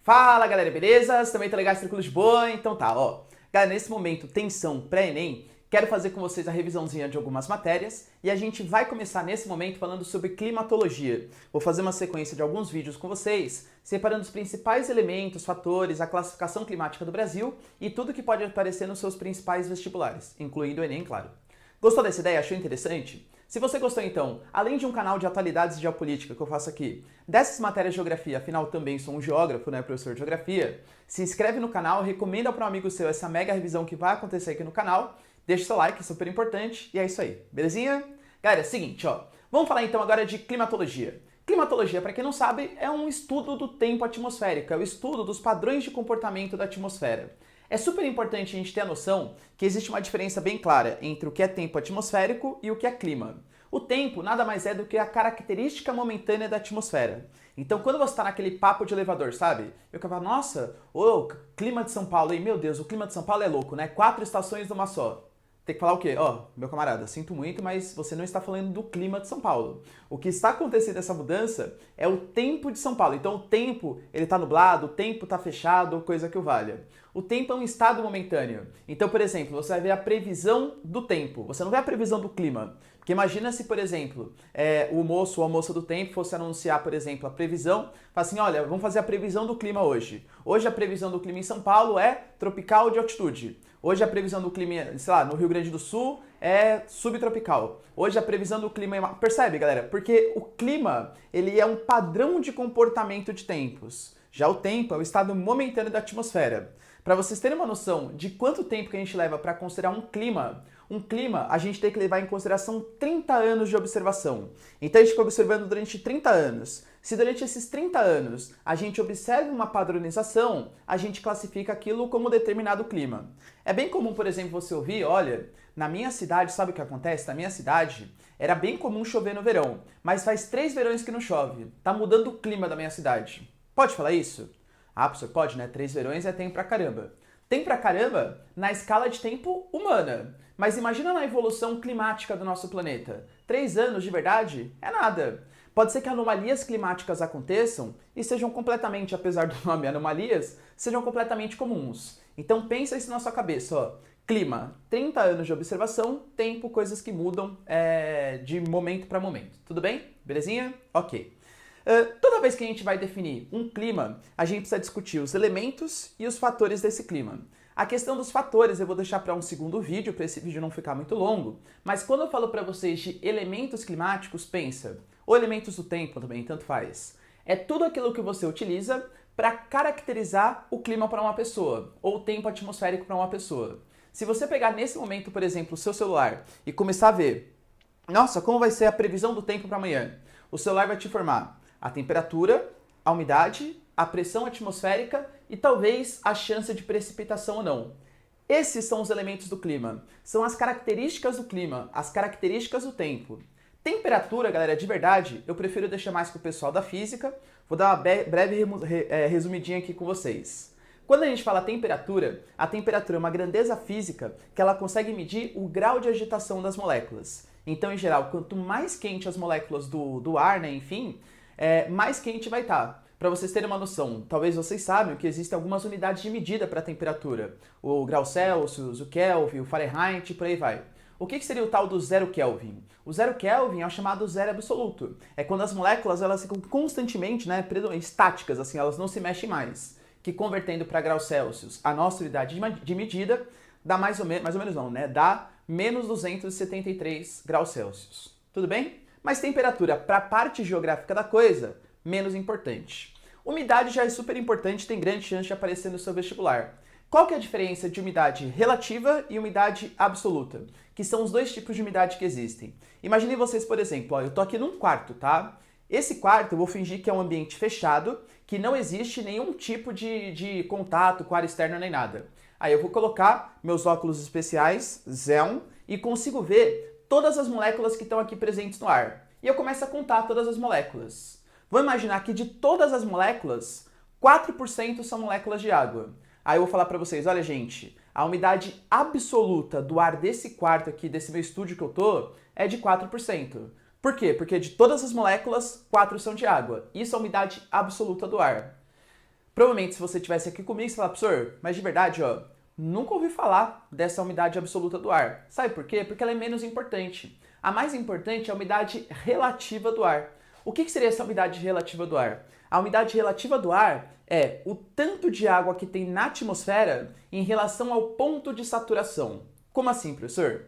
Fala galera, beleza? Vocês também estão legais, tranquilos de boa? Então tá, ó. Galera, nesse momento, tensão pré-ENEM, quero fazer com vocês a revisãozinha de algumas matérias e a gente vai começar nesse momento falando sobre climatologia. Vou fazer uma sequência de alguns vídeos com vocês, separando os principais elementos, fatores, a classificação climática do Brasil e tudo que pode aparecer nos seus principais vestibulares, incluindo o ENEM, claro. Gostou dessa ideia? Achou interessante? Se você gostou então, além de um canal de atualidades de geopolítica que eu faço aqui, dessas matérias de geografia, afinal também sou um geógrafo, né, professor de geografia, se inscreve no canal, recomenda para um amigo seu essa mega revisão que vai acontecer aqui no canal, deixa seu like, super importante, e é isso aí, belezinha? Galera, é o seguinte, ó, vamos falar então agora de climatologia. Climatologia, para quem não sabe, é um estudo do tempo atmosférico, é o estudo dos padrões de comportamento da atmosfera. É super importante a gente ter a noção que existe uma diferença bem clara entre o que é tempo atmosférico e o que é clima. O tempo nada mais é do que a característica momentânea da atmosfera. Então, quando você está naquele papo de elevador, sabe? Eu falo, nossa, o clima de São Paulo, hein? Meu Deus, o clima de São Paulo é louco, né? 4 estações numa só. Tem que falar o quê? Ó, meu camarada, sinto muito, mas você não está falando do clima de São Paulo. O que está acontecendo nessa mudança é o tempo de São Paulo. Então o tempo, ele está nublado, o tempo está fechado, coisa que o valha. O tempo é um estado momentâneo. Então, por exemplo, você vai ver a previsão do tempo. Você não vê a previsão do clima. Porque imagina se, por exemplo, o moço ou a moça do tempo fosse anunciar, por exemplo, a previsão, fala assim, olha, vamos fazer a previsão do clima hoje. Hoje a previsão do clima em São Paulo é tropical de altitude. Hoje a previsão do clima, sei lá, no Rio Grande do Sul é subtropical. Hoje a previsão do clima é... Percebe, galera? Porque o clima, ele é um padrão de comportamento de tempos. Já o tempo é o estado momentâneo da atmosfera. Para vocês terem uma noção de quanto tempo que a gente leva para considerar um clima a gente tem que levar em consideração 30 anos de observação. Então a gente fica observando durante 30 anos. Se durante esses 30 anos a gente observa uma padronização, a gente classifica aquilo como determinado clima. É bem comum, por exemplo, você ouvir, olha, na minha cidade, sabe o que acontece? Na minha cidade era bem comum chover no verão, mas faz 3 verões que não chove. Tá mudando o clima da minha cidade. Pode falar isso? Ah, professor, pode, né? 3 verões é tempo pra caramba. Tem pra caramba na escala de tempo humana. Mas imagina na evolução climática do nosso planeta. 3 anos de verdade é nada. Pode ser que anomalias climáticas aconteçam e sejam completamente, apesar do nome anomalias, sejam completamente comuns. Então pensa isso na sua cabeça, ó. Clima, 30 anos de observação, tempo, coisas que mudam de momento para momento. Tudo bem? Belezinha? Ok. Toda vez que a gente vai definir um clima, a gente precisa discutir os elementos e os fatores desse clima. A questão dos fatores eu vou deixar para um segundo vídeo, para esse vídeo não ficar muito longo, mas quando eu falo para vocês de elementos climáticos, pensa, ou elementos do tempo também, tanto faz. É tudo aquilo que você utiliza para caracterizar o clima para uma pessoa, ou o tempo atmosférico para uma pessoa. Se você pegar nesse momento, por exemplo, o seu celular e começar a ver, nossa, como vai ser a previsão do tempo para amanhã? O celular vai te informar a temperatura, a umidade, a pressão atmosférica e talvez a chance de precipitação ou não. Esses são os elementos do clima. São as características do clima, as características do tempo. Temperatura, galera, de verdade, eu prefiro deixar mais para o pessoal da física. Vou dar uma breve resumidinha aqui com vocês. Quando a gente fala temperatura, a temperatura é uma grandeza física que ela consegue medir o grau de agitação das moléculas. Então, em geral, quanto mais quente as moléculas do ar, né, enfim, mais quente vai estar. Para vocês terem uma noção, talvez vocês saibam que existem algumas unidades de medida para a temperatura. O grau Celsius, o Kelvin, o Fahrenheit e por aí vai. O que seria o tal do 0 Kelvin? O 0 Kelvin é o chamado zero absoluto. É quando as moléculas elas ficam constantemente, né, estáticas, assim, elas não se mexem mais. Que convertendo para grau Celsius, a nossa unidade de medida, dá mais ou menos não, né? Dá menos 273 graus Celsius. Tudo bem? Mas temperatura, para a parte geográfica da coisa, menos importante. Umidade já é super importante, tem grande chance de aparecer no seu vestibular. Qual que é a diferença de umidade relativa e umidade absoluta? Que são os dois tipos de umidade que existem. Imaginem vocês, por exemplo, ó, eu tô aqui num quarto, tá? Esse quarto eu vou fingir que é um ambiente fechado, que não existe nenhum tipo de contato com ar externo nem nada. Aí eu vou colocar meus óculos especiais, Xeon, e consigo ver todas as moléculas que estão aqui presentes no ar. E eu começo a contar todas as moléculas. Vou imaginar que de todas as moléculas, 4% são moléculas de água. Aí eu vou falar para vocês, olha gente, a umidade absoluta do ar desse quarto aqui, desse meu estúdio que eu tô, é de 4%. Por quê? Porque de todas as moléculas, 4 são de água. Isso é a umidade absoluta do ar. Provavelmente se você estivesse aqui comigo, você fala, professor, mas de verdade, ó, nunca ouvi falar dessa umidade absoluta do ar. Sabe por quê? Porque ela é menos importante. A mais importante é a umidade relativa do ar. O que seria essa umidade relativa do ar? A umidade relativa do ar é o tanto de água que tem na atmosfera em relação ao ponto de saturação. Como assim, professor?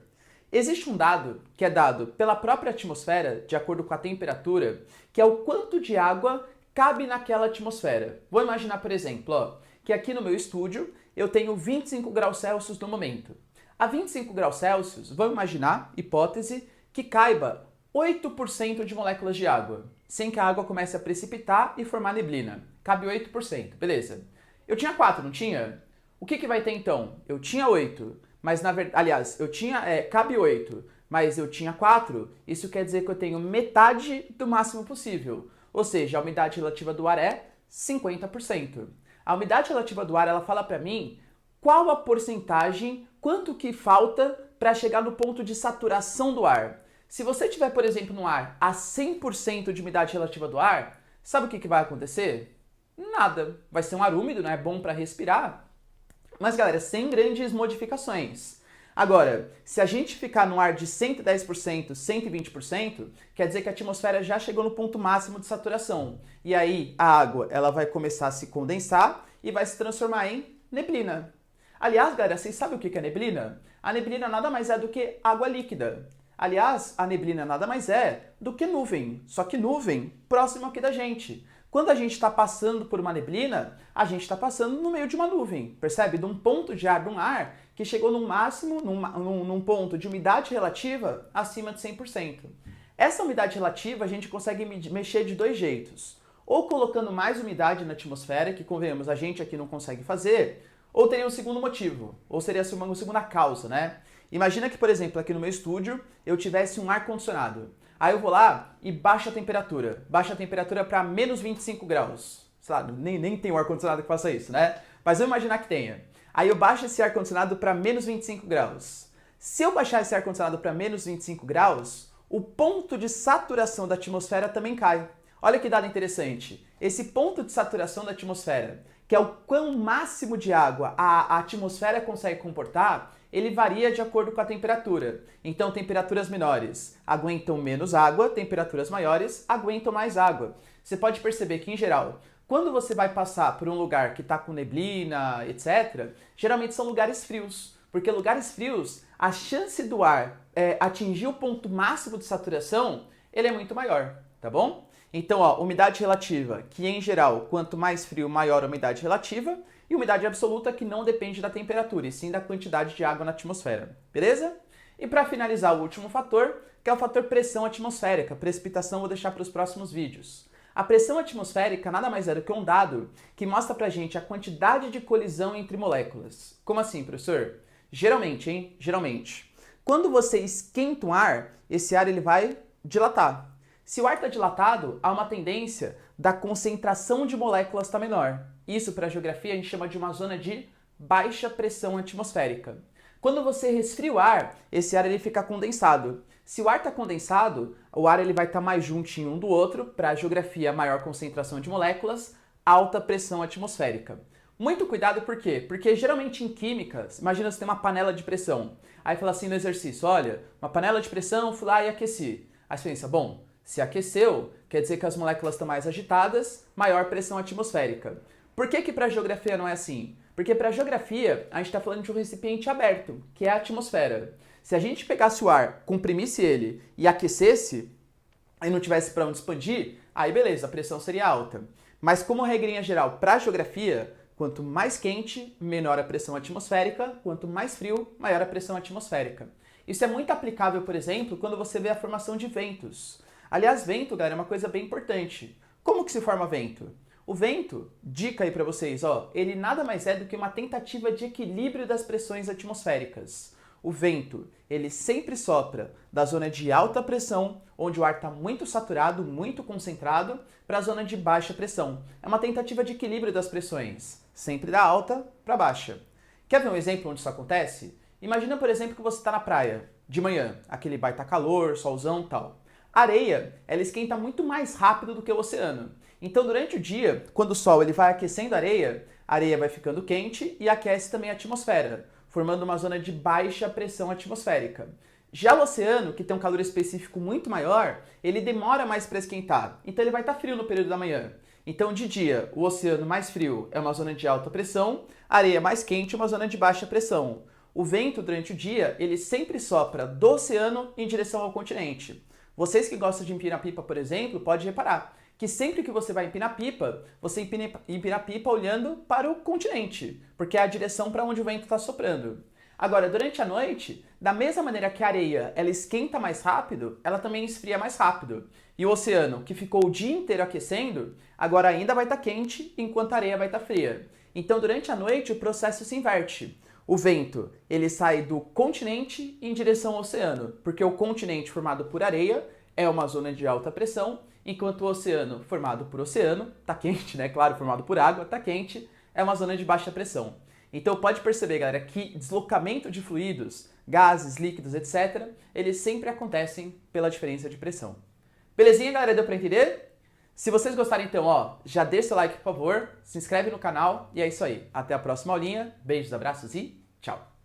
Existe um dado que é dado pela própria atmosfera, de acordo com a temperatura, que é o quanto de água cabe naquela atmosfera. Vou imaginar, por exemplo, ó, que aqui no meu estúdio eu tenho 25 graus Celsius no momento. A 25 graus Celsius, vamos imaginar, hipótese, que caiba 8% de moléculas de água, sem que a água comece a precipitar e formar neblina. Cabe 8%, beleza. Eu tinha 4, não tinha? O que vai ter então? Eu tinha 8, mas na verdade, aliás, cabe 8, mas eu tinha 4, isso quer dizer que eu tenho metade do máximo possível. Ou seja, a umidade relativa do ar é 50%. A umidade relativa do ar, ela fala para mim qual a porcentagem, quanto que falta para chegar no ponto de saturação do ar. Se você tiver, por exemplo, no ar a 100% de umidade relativa do ar, sabe o que vai acontecer? Nada. Vai ser um ar úmido, né? Bom para respirar. Mas, galera, sem grandes modificações. Agora, se a gente ficar no ar de 110%, 120%, quer dizer que a atmosfera já chegou no ponto máximo de saturação. E aí a água ela vai começar a se condensar e vai se transformar em neblina. Aliás, galera, vocês sabem o que é neblina? A neblina nada mais é do que água líquida. Aliás, a neblina nada mais é do que nuvem, só que nuvem próximo aqui da gente. Quando a gente está passando por uma neblina, a gente está passando no meio de uma nuvem, percebe? De um ponto de ar, de um ar que chegou no máximo, num ponto de umidade relativa acima de 100%. Essa umidade relativa a gente consegue mexer de dois jeitos. Ou colocando mais umidade na atmosfera, que convenhamos, a gente aqui não consegue fazer, ou teria um segundo motivo, ou seria uma segunda causa, né? Imagina que, por exemplo, aqui no meu estúdio, eu tivesse um ar-condicionado. Aí eu vou lá e baixo a temperatura. Baixo a temperatura para menos 25 graus. Sei lá, nem tem um ar-condicionado que faça isso, né? Mas vamos imaginar que tenha. Aí eu baixo esse ar-condicionado para menos 25 graus. Se eu baixar esse ar-condicionado para menos 25 graus, o ponto de saturação da atmosfera também cai. Olha que dado interessante. Esse ponto de saturação da atmosfera, que é o quão máximo de água a atmosfera consegue comportar, ele varia de acordo com a temperatura. Então, temperaturas menores aguentam menos água, temperaturas maiores aguentam mais água. Você pode perceber que, em geral, quando você vai passar por um lugar que está com neblina, etc., geralmente são lugares frios. Porque lugares frios, a chance do ar atingir o ponto máximo de saturação, ele é muito maior, tá bom? Então, ó, umidade relativa, que em geral, quanto mais frio, maior a umidade relativa, e umidade absoluta, que não depende da temperatura, e sim da quantidade de água na atmosfera, beleza? E para finalizar, o último fator, que é o fator pressão atmosférica. Precipitação vou deixar para os próximos vídeos. A pressão atmosférica nada mais é do que um dado que mostra pra gente a quantidade de colisão entre moléculas. Como assim, professor? Geralmente, Geralmente. Quando você esquenta um ar, esse ar ele vai dilatar. Se o ar está dilatado, há uma tendência da concentração de moléculas estar menor. Isso, para a geografia, a gente chama de uma zona de baixa pressão atmosférica. Quando você resfria o ar, esse ar ele fica condensado. Se o ar está condensado, o ar ele vai estar mais juntinho um do outro, para a geografia, maior concentração de moléculas, alta pressão atmosférica. Muito cuidado, por quê? Porque geralmente em química, imagina você tem uma panela de pressão. Aí fala assim no exercício, olha, uma panela de pressão, fui lá e aqueci. Aí você pensa, bom, se aqueceu, quer dizer que as moléculas estão mais agitadas, maior pressão atmosférica. Por que para a geografia não é assim? Porque para a geografia, a gente está falando de um recipiente aberto, que é a atmosfera. Se a gente pegasse o ar, comprimisse ele e aquecesse, e não tivesse para onde expandir, aí beleza, a pressão seria alta. Mas como regrinha geral, para a geografia, quanto mais quente, menor a pressão atmosférica, quanto mais frio, maior a pressão atmosférica. Isso é muito aplicável, por exemplo, quando você vê a formação de ventos. Aliás, vento, galera, é uma coisa bem importante. Como que se forma vento? O vento, dica aí para vocês, ó, ele nada mais é do que uma tentativa de equilíbrio das pressões atmosféricas. O vento, ele sempre sopra da zona de alta pressão, onde o ar está muito saturado, muito concentrado, para a zona de baixa pressão. É uma tentativa de equilíbrio das pressões, sempre da alta para baixa. Quer ver um exemplo onde isso acontece? Imagina, por exemplo, que você está na praia, de manhã, aquele baita calor, solzão e tal. A areia, ela esquenta muito mais rápido do que o oceano. Então, durante o dia, quando o Sol ele vai aquecendo a areia vai ficando quente e aquece também a atmosfera, formando uma zona de baixa pressão atmosférica. Já o oceano, que tem um calor específico muito maior, ele demora mais para esquentar, então ele vai estar frio no período da manhã. Então, de dia, o oceano mais frio é uma zona de alta pressão, a areia mais quente é uma zona de baixa pressão. O vento, durante o dia, ele sempre sopra do oceano em direção ao continente. Vocês que gostam de empinar pipa, por exemplo, pode reparar que sempre que você vai empinar pipa, você empina pipa olhando para o continente, porque é a direção para onde o vento está soprando. Agora, durante a noite, da mesma maneira que a areia ela esquenta mais rápido, ela também esfria mais rápido. E o oceano, que ficou o dia inteiro aquecendo, agora ainda vai estar quente, enquanto a areia vai estar fria. Então, durante a noite, o processo se inverte. O vento, ele sai do continente em direção ao oceano, porque o continente formado por areia é uma zona de alta pressão, enquanto o oceano formado por oceano, tá quente, né? Claro, formado por água, tá quente, é uma zona de baixa pressão. Então pode perceber, galera, que deslocamento de fluidos, gases, líquidos, etc., eles sempre acontecem pela diferença de pressão. Belezinha, galera? Deu pra entender? Se vocês gostarem, então, ó, já deixa o like, por favor, se inscreve no canal e é isso aí. Até a próxima aulinha, beijos, abraços e tchau!